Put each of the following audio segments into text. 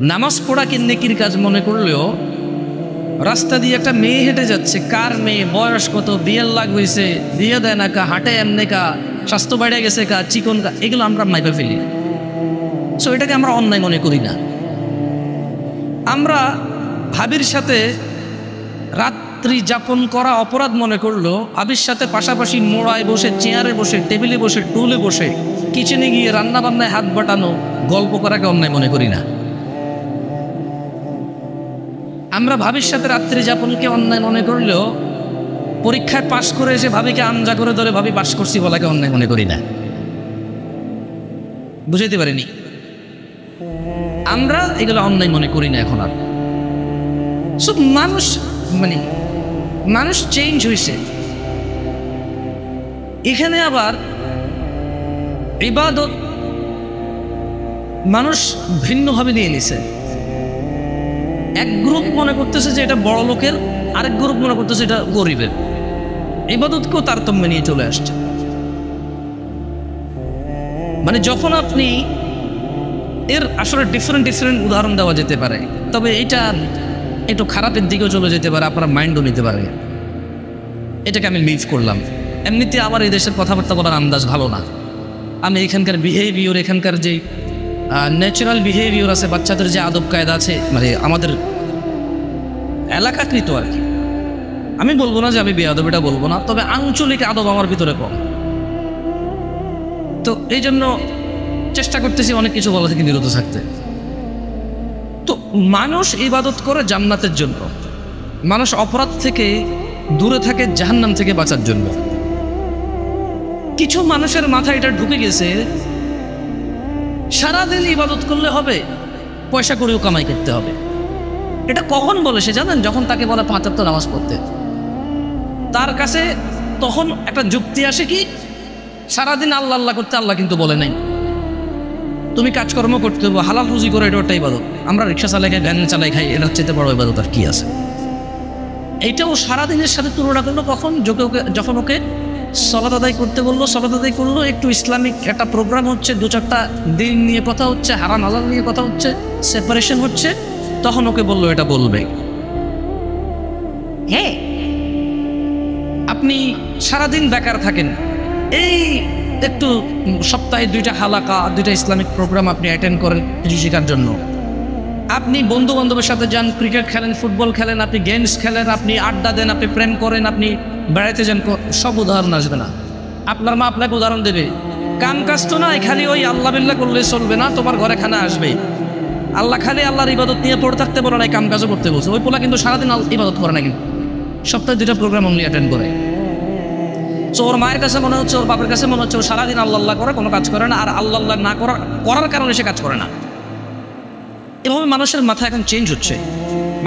নামাজ পড়াকে নেকির কাজ মনে করলেও রাস্তা দিয়ে একটা মেয়ে হেঁটে যাচ্ছে, কার মেয়ে, বয়স কত, বিয়ের লাগ হয়েছে, বিয়ে দেয় না কা, হাঁটে এমনি কা, স্বাস্থ্য বেড়ে গেছে কা, চিকন কা, এগুলো আমরা মাইপে ফেলি। সো এটাকে আমরা অন্যায় মনে করি না। আমরা ভাবির সাথে রাত্রি যাপন করা অপরাধ মনে করলো, ভাবির সাথে পাশাপাশি মোড়ায় বসে, চেয়ারে বসে, টেবিলে বসে, টুলে বসে, কিচেনে গিয়ে রান্না বান্নায় হাত বাটানো, গল্প করাকে অন্যায় মনে করি না। আমরা ভাবির সাথে রাত্রি যাপনকে অন্যায় মনে করলেও পরীক্ষায় পাশ করে এসে ভাবিকে আঞ্জা করে ধরে ভাবি পাশ করছি বলাকে অন্যায় মনে করি না। বুঝাইতে পারিনি? আমরা এগুলো অন্যায় মনে করি না এখন আর। সব মানুষ চেঞ্জ হয়েছে। এখানে আবার ইবাদত মানুষ ভিন্নভাবে নিয়ে নিছে। এক গ্রুপ মনে করতেছে যে এটা বড় লোকের, আরেক গ্রুপ মনে করতেছে এটা গরিবের। ইবাদতকেও তারতম্য নিয়ে চলে আসছে। মানে যখন আপনি এর আসলে ডিফারেন্ট উদাহরণ দেওয়া যেতে পারে, তবে এটা একটু খারাপের দিকেও চলে যেতে পারে, আপনারা মাইন্ডও নিতে পারে। এটাকে আমি লিভ করলাম। এমনিতে আমার এই দেশের কথাবার্তা বলার আন্দাজ ভালো না। আমি এখানকার বিহেভিওর, এখানকার যে ন্যাচারাল বিহেভিওর আছে, বাচ্চাদের যে আদব কায়দা আছে, মানে আমাদের এলাকাকৃত আর কি, আমি বলবো না যে আমি বেয়াদব, এটা বলবো না, তবে আঞ্চলিক আদব আমার ভিতরে কম। তো এই জন্য চেষ্টা করতেছি অনেক কিছু বলা থেকে বিরত থাকতে। তো মানুষ ইবাদত করে জান্নাতের জন্য, মানুষ অপরাধ থেকে দূরে থাকে জাহান্নাম থেকে বাঁচার জন্য। কিছু মানুষের মাথায় এটা ঢুকে গেছে সারাদিন ইবাদত করলে হবে, পয়সা করেও কামাই করতে হবে। এটা কখন বলে সে জানেন? যখন তাকে বলে 5 ওয়াক্ত নামাজ পড়তে, তার কাছে তখন একটা যুক্তি আসে কি, সারাদিন আল্লাহ আল্লাহ করতে আল্লাহ কিন্তু বলে নাই তুমি কাজকর্ম করতে হবে, হালাল রুজি করে, এটা ওটাই ইবাদত। আমরা রিক্সা চালাই খাই, ভ্যান চালাই খাই, এটার চাইতে বড় ইবাদত আর কি আছে? এইটাও সারাদিনের সাথে তুলনা করলো কখন, যখন ওকে সালাত আদায় করতে বললো, সালাত আদায় করলো, একটু ইসলামিক একটা প্রোগ্রাম হচ্ছে, 2-4টা দিন নিয়ে কথা হচ্ছে, হারাম হালাল নিয়ে কথা হচ্ছে, সেপারেশন হচ্ছে, তখন ওকে বললো এটা বলবে। হ্যাঁ, আপনি সারাদিন বেকার থাকেন, এই একটু সপ্তাহে 2টা হালাকা, 2টা ইসলামিক প্রোগ্রাম আপনি অ্যাটেন্ড করেন কিছু শেখার জন্য। আপনি বন্ধু বান্ধবের সাথে যান, ক্রিকেট খেলেন, ফুটবল খেলেন, আপনি গেমস খেলেন, আপনি আড্ডা দেন, আপনি প্রেম করেন, আপনি বেড়াইতে যান, সব উদাহরণ আসবে না। আপনার মা আপনাকে উদাহরণ দেবে, কাম কাজ তো না, খালি ওই আল্লাহ বিল্লাহ করলে চলবে না, তোমার ঘরে খানা আসবে। আল্লাহ খালি আল্লাহর ইবাদত নিয়ে পড়ে থাকতে বলে না, কাম কাজও করতে বলছে। ওই পোলা কিন্তু সারাদিন ইবাদত করে না, কিন্তু সপ্তাহে 2টা প্রোগ্রাম অনলি অ্যাটেন্ড করে। তো ওর মায়ের কাছে মনে হচ্ছে, ওর বাপের কাছে মনে হচ্ছে ও সারাদিন আল্লাহ আল্লাহ করে, কোনো কাজ করে না, আর আল্লাহ আল্লাহ না করার কারণে সে কাজ করে না। এভাবে মানুষের মাথা এখন চেঞ্জ হচ্ছে।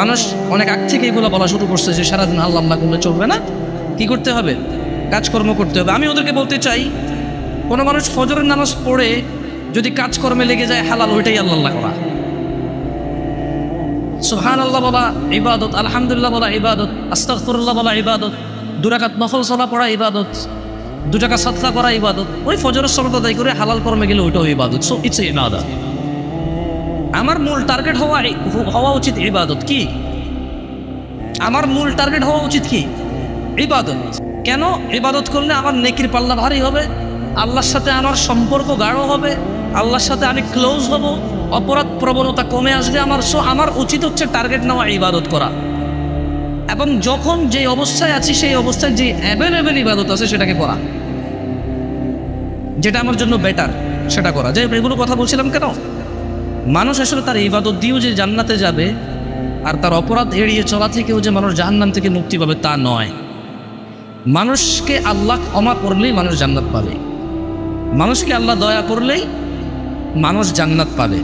মানুষ অনেক আগ থেকে এগুলো বলা শুরু করছে যে সারাদিন আল্লাহ আল্লাহ করলে চলবে না, কি করতে হবে? কাজকর্ম করতে হবে। আমি ওদেরকে বলতে চাই, কোনো মানুষ ফজরের নামাজ পড়ে যদি কাজকর্মে লেগে যায়, হালাল ওইটাই আল্লাহ আল্লাহ করা। সুবহানাল্লাহ বলা ইবাদত, আলহামদুলিল্লাহ বলা ইবাদত, আস্তাগফিরুল্লাহ বলা ইবাদত, 2 রাকাত নফল সালাত পড়া ইবাদত, 2 টাকা সাদকা করা ইবাদত। ওই ফজরের সালাত আদায় করে হালাল কর্মে গেলে ওইটাও ইবাদত। সো ইটস ইবাদত। আমার মূল টার্গেট হওয়া উচিত ইবাদত। কি আমার মূল টার্গেট হওয়া উচিত? কি? ইবাদত। কেন? ইবাদত করলে আমার নেকির পাল্লা ভারী হবে, আল্লাহর সাথে আমার সম্পর্ক গাঢ় হবে, আল্লাহর সাথে আমি ক্লোজ হব, অপরাধ প্রবণতা কমে আসবে আমার। সো আমার উচিত হচ্ছে টার্গেট নেওয়া, ইবাদত করা। এবং যখন যে অবস্থায় আছি সেই অবস্থায় যে অ্যাভেলেবেল ইবাদত আছে সেটাকে করা, যেটা আমার জন্য বেটার সেটা করা। যে এগুলো কথা বলছিলাম কেন, মানুষ আসলে তার ইবাদত দিয়েও যে জান্নাতে যাবে, আর তার অপরাধ এড়িয়ে চলা থেকেও যে মানুষ জাহান্নাম থেকে মুক্তি পাবে তা নয়। মানুষকে আল্লাহ ক্ষমা করলেই মানুষ জান্নাত পাবে, মানুষকে আল্লাহ দয়া করলেই মানুষ জান্নাত পাবে।